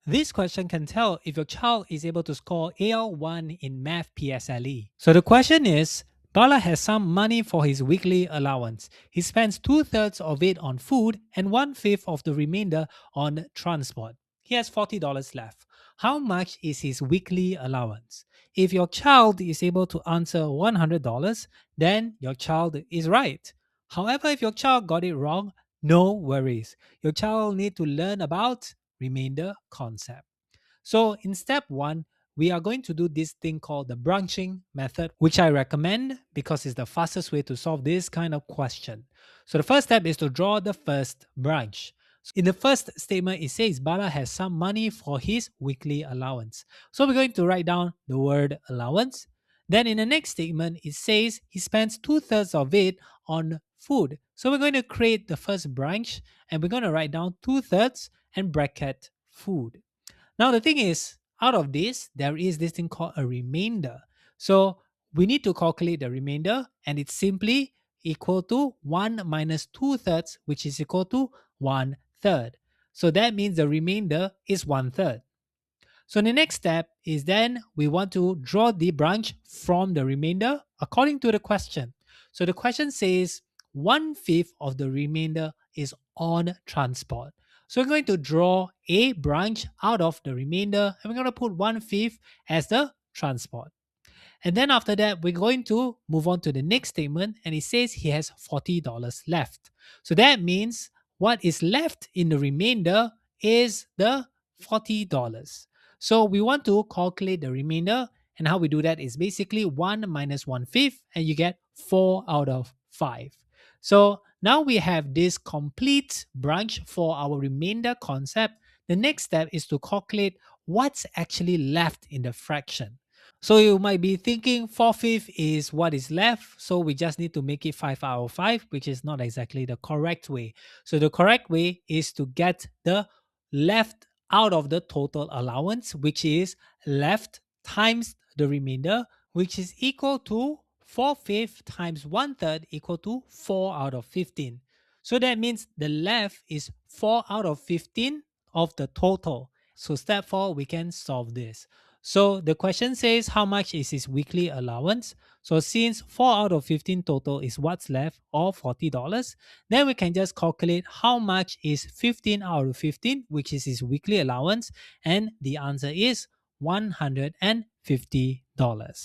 This question can tell if your child is able to score AL1 in Math PSLE. So the question is, Bala has some money for his weekly allowance. He spends two-thirds of it on food and one-fifth of the remainder on transport. He has $40 left. How much is his weekly allowance? If your child is able to answer $100, then your child is right. However, if your child got it wrong, no worries. Your child need to learn about remainder concept. So in step one, we are going to do this thing called the branching method, which I recommend because it's the fastest way to solve this kind of question. So the first step is to draw the first branch. In the first statement, it says Bala has some money for his weekly allowance. So we're going to write down the word allowance. Then in the next statement, it says he spends two-thirds of it on food. So we're going to create the first branch and we're going to write down two-thirds and bracket food. Now, the thing is, out of this, there is this thing called a remainder. So we need to calculate the remainder, and it's simply equal to 1 minus 2 thirds, which is equal to 1 third. So that means the remainder is 1 third. So the next step is then we want to draw the branch from the remainder according to the question. So the question says 1/5 of the remainder is on transport. So we're going to draw a branch out of the remainder and we're going to put 1/5 as the transport. And then after that, we're going to move on to the next statement and it says he has $40 left. So that means what is left in the remainder is the $40. So we want to calculate the remainder, and how we do that is basically 1 minus 1/5 and you get 4 out of 5. So now we have this complete branch for our remainder concept. The next step is to calculate what's actually left in the fraction. So you might be thinking 4/5 is what is left. So we just need to make it 5 out of 5, which is not exactly the correct way. So the correct way is to get the left out of the total allowance, which is left times the remainder, which is equal to 4/5 times 1/3 equal to 4 out of 15. So that means the left is 4 out of 15 of the total. So step 4, we can solve this. So the question says how much is his weekly allowance. So since 4 out of 15 total is what's left, or $40, then we can just calculate how much is 15 out of 15, which is his weekly allowance. And the answer is $150.